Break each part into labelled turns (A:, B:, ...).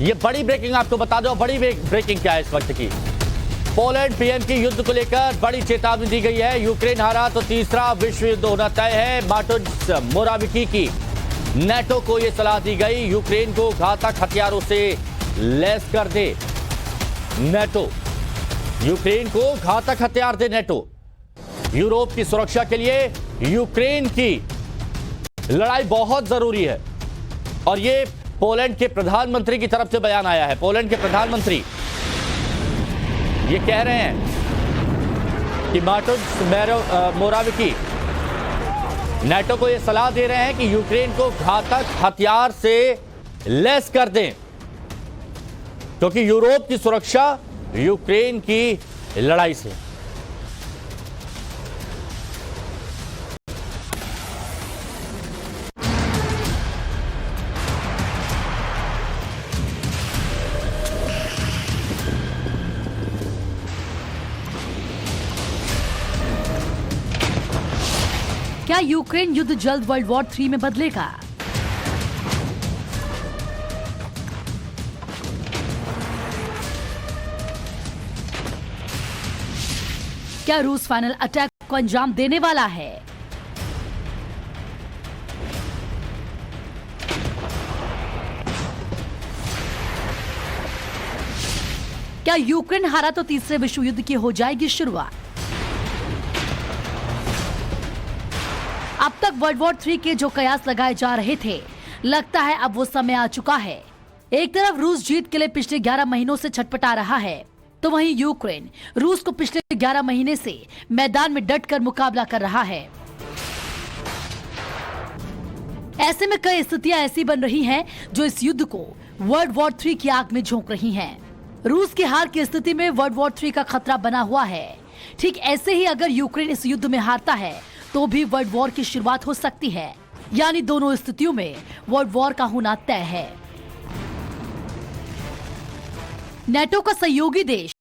A: ये बड़ी ब्रेकिंग आपको बता दो। बड़ी ब्रेकिंग क्या है इस वक्त की? पोलैंड पीएम की युद्ध को लेकर बड़ी चेतावनी दी गई है। यूक्रेन हारा तो तीसरा विश्व युद्ध होना तय है। माटुज मोराविकी की नेटो को यह सलाह दी गई, यूक्रेन को घातक हथियारों से लैस कर दे नेटो। यूक्रेन को घातक हथियार दे नेटो। यूरोप की सुरक्षा के लिए यूक्रेन की लड़ाई बहुत जरूरी है। और यह पोलैंड के प्रधानमंत्री की तरफ से बयान आया है। पोलैंड के प्रधानमंत्री ये कह रहे हैं कि माटुज मोराविकी नेटो को यह सलाह दे रहे हैं कि यूक्रेन को घातक हथियार से लैस कर दें, क्योंकि यूरोप की सुरक्षा यूक्रेन की लड़ाई से।
B: क्या यूक्रेन युद्ध जल्द वर्ल्ड वॉर 3 में बदलेगा? क्या रूस फाइनल अटैक को अंजाम देने वाला है? क्या यूक्रेन हारा तो तीसरे विश्व युद्ध की हो जाएगी शुरुआत? अब तक वर्ल्ड वॉर 3 के जो कयास लगाए जा रहे थे, लगता है अब वो समय आ चुका है। एक तरफ रूस जीत के लिए पिछले 11 महीनों से छटपटा रहा है, तो वहीं यूक्रेन रूस को पिछले 11 महीने से मैदान में डटकर मुकाबला कर रहा है। ऐसे में कई स्थितियां ऐसी बन रही हैं जो इस युद्ध को वर्ल्ड वॉर 3 की आग में झोंक रही हैं। रूस की हार की स्थिति में वर्ल्ड वॉर 3 का खतरा बना हुआ है। ठीक ऐसे ही अगर यूक्रेन इस युद्ध में हारता है तो भी वर्ल्ड वॉर की शुरुआत हो सकती है। यानी दोनों स्थितियों में वर्ल्ड वॉर का होना तय है। नेटो का सहयोगी देश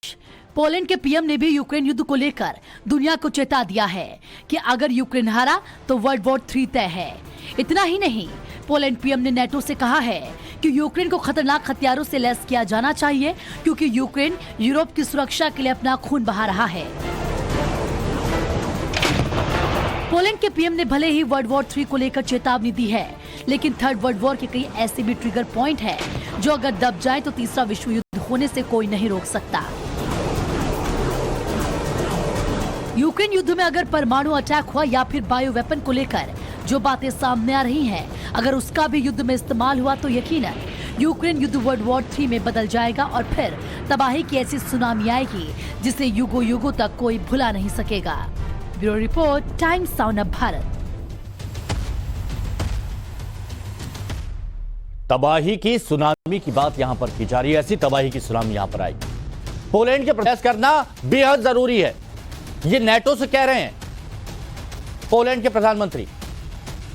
B: पोलैंड के पीएम ने भी यूक्रेन युद्ध को लेकर दुनिया को चेता दिया है कि अगर यूक्रेन हारा तो वर्ल्ड वॉर 3 तय है। इतना ही नहीं, पोलैंड पीएम ने नेटो से कहा है कि यूक्रेन को खतरनाक हथियारों से लैस किया जाना चाहिए, क्योंकि यूक्रेन यूरोप की सुरक्षा के लिए अपना खून बहा रहा है। पोलैंड के पीएम ने भले ही वर्ल्ड वॉर 3 को लेकर चेतावनी दी है, लेकिन थर्ड वर्ल्ड वॉर के कई ऐसे भी ट्रिगर पॉइंट है जो अगर दब जाए तो तीसरा विश्व युद्ध होने से कोई नहीं रोक सकता। यूक्रेन युद्ध में अगर परमाणु अटैक हुआ या फिर बायो वेपन को लेकर जो बातें सामने आ रही हैं, अगर उसका भी युद्ध में इस्तेमाल हुआ तो यकीनन यूक्रेन युद्ध वर्ल्ड वॉर 3 में बदल जाएगा और फिर तबाही की ऐसी सुनामी आएगी जिसे युगों युगों तक कोई भुला नहीं सकेगा। Bureau report, times sound of Bharat.
A: तबाही की सुनामी की बात यहां पर की जा रही है। ऐसी तबाही की सुनामी यहां पर आई। पोलैंड के प्रयास करना बेहद जरूरी है, ये नेटो से कह रहे हैं पोलैंड के प्रधानमंत्री।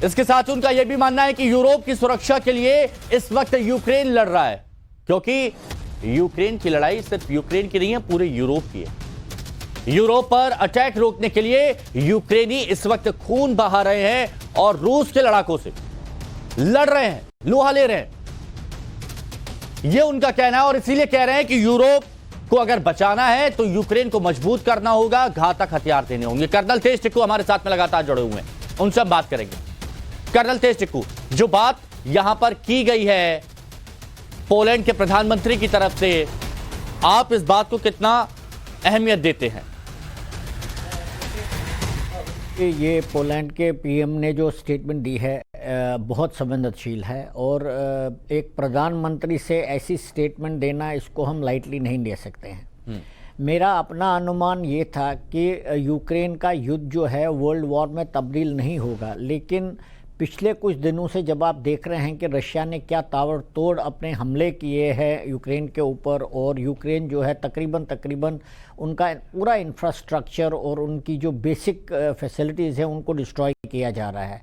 A: इसके साथ उनका यह भी मानना है कि यूरोप की सुरक्षा के लिए इस वक्त यूक्रेन लड़ रहा है, क्योंकि यूक्रेन की लड़ाई सिर्फ यूक्रेन की नहीं है, पूरे यूरोप की है। यूरोप पर अटैक रोकने के लिए यूक्रेनी इस वक्त खून बहा रहे हैं और रूस के लड़ाकों से लड़ रहे हैं, लोहा ले रहे हैं, यह उनका कहना है। और इसीलिए कह रहे हैं कि यूरोप को अगर बचाना है तो यूक्रेन को मजबूत करना होगा, घातक हथियार देने होंगे। कर्नल तेज टिक्कू हमारे साथ में लगातार जुड़े हुए हैं, उनसे हम बात करेंगे। कर्नल तेज टिक्कू, जो बात यहां पर की गई है पोलैंड के प्रधानमंत्री की तरफ से, आप इस बात को कितना अहमियत देते हैं?
C: ये पोलैंड के पीएम ने जो स्टेटमेंट दी है बहुत संवेदनशील है, और एक प्रधानमंत्री से ऐसी स्टेटमेंट देना, इसको हम लाइटली नहीं ले सकते हैं। मेरा अपना अनुमान ये था कि यूक्रेन का युद्ध जो है वर्ल्ड वॉर में तब्दील नहीं होगा, लेकिन पिछले कुछ दिनों से जब आप देख रहे हैं कि रशिया ने क्या ताबड़तोड़ अपने हमले किए हैं यूक्रेन के ऊपर, और यूक्रेन जो है तकरीबन उनका पूरा इंफ्रास्ट्रक्चर और उनकी जो बेसिक फैसिलिटीज़ हैं उनको डिस्ट्रॉय किया जा रहा है,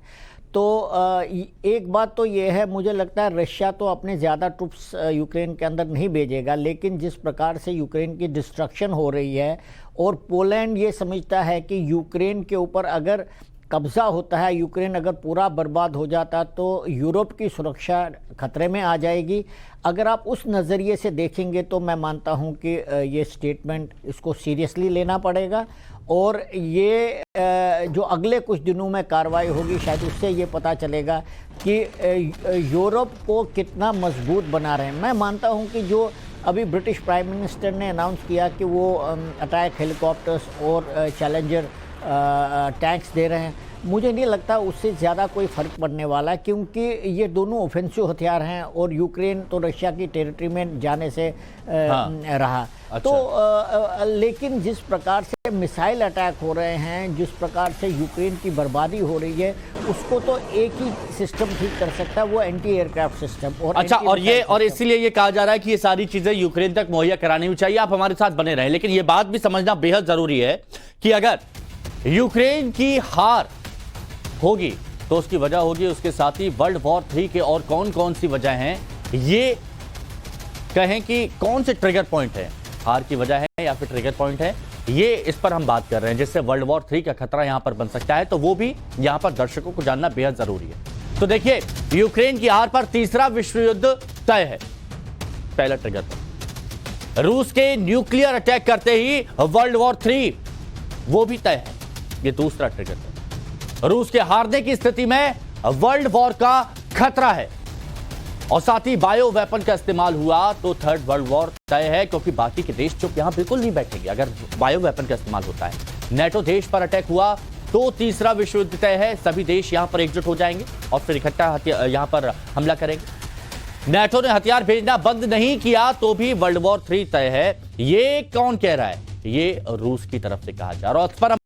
C: तो एक बात तो ये है, मुझे लगता है रशिया तो अपने ज़्यादा ट्रुप्स यूक्रेन के अंदर नहीं भेजेगा, लेकिन जिस प्रकार से यूक्रेन की डिस्ट्रक्शन हो रही है और पोलैंड ये समझता है कि यूक्रेन के ऊपर अगर कब्जा होता है, यूक्रेन अगर पूरा बर्बाद हो जाता तो यूरोप की सुरक्षा खतरे में आ जाएगी। अगर आप उस नज़रिए से देखेंगे तो मैं मानता हूं कि ये स्टेटमेंट इसको सीरियसली लेना पड़ेगा और ये जो अगले कुछ दिनों में कार्रवाई होगी शायद उससे ये पता चलेगा कि यूरोप को कितना मजबूत बना रहे हैं। मैं मानता हूं कि जो अभी ब्रिटिश प्राइम मिनिस्टर ने अनाउंस किया कि वो अटैक हेलीकॉप्टर्स और चैलेंजर टैंक्स दे रहे हैं, मुझे नहीं लगता उससे ज़्यादा कोई फ़र्क पड़ने वाला, क्योंकि ये दोनों ऑफेंसिव हथियार हैं और यूक्रेन तो रशिया की टेरिटरी में जाने से रहा।
A: अच्छा।
C: तो लेकिन जिस प्रकार से मिसाइल अटैक हो रहे हैं, जिस प्रकार से यूक्रेन की बर्बादी हो रही है, उसको तो एक ही सिस्टम ठीक कर सकता है, वो एंटी एयरक्राफ्ट सिस्टम। और
A: अच्छा, और इसीलिए ये कहा जा रहा है कि ये सारी चीजें यूक्रेन तक मुहैया करानी भी चाहिए। आप हमारे साथ बने रहें, लेकिन ये बात भी समझना बेहद जरूरी है कि अगर यूक्रेन की हार होगी तो उसकी वजह होगी उसके साथ ही वर्ल्ड वॉर 3 के और कौन कौन सी वजह हैं, ये कहें कि कौन से ट्रिगर पॉइंट है, हार की वजह है या फिर ट्रिगर पॉइंट है, ये इस पर हम बात कर रहे हैं, जिससे वर्ल्ड वॉर 3 का खतरा यहां पर बन सकता है। तो वो भी यहां पर दर्शकों को जानना बेहद जरूरी है। तो देखिए, यूक्रेन की हार पर तीसरा विश्व युद्ध तय है, पहला ट्रिगर पर। रूस के न्यूक्लियर अटैक करते ही वर्ल्ड वॉर 3 वो भी तय है, ये दूसरा ट्रिगर है। रूस के हारने की स्थिति में वर्ल्ड वॉर का खतरा है और साथ ही बायो वेपन का इस्तेमाल हुआ तो थर्ड वर्ल्ड वॉर तय है, क्योंकि बाकी के देश चुप यहां बिल्कुल नहीं बैठेंगे अगर बायो वेपन का इस्तेमाल होता है। नेटो देश पर अटैक हुआ तो तीसरा विश्व युद्ध तय है, सभी देश यहां पर एकजुट हो जाएंगे और फिर इकट्ठा यहां पर हमला करेंगे। नेटो ने हथियार भेजना बंद नहीं किया तो भी वर्ल्ड वॉर 3 तय है। ये कौन कह रहा है? ये रूस की तरफ से कहा जा रहा है। और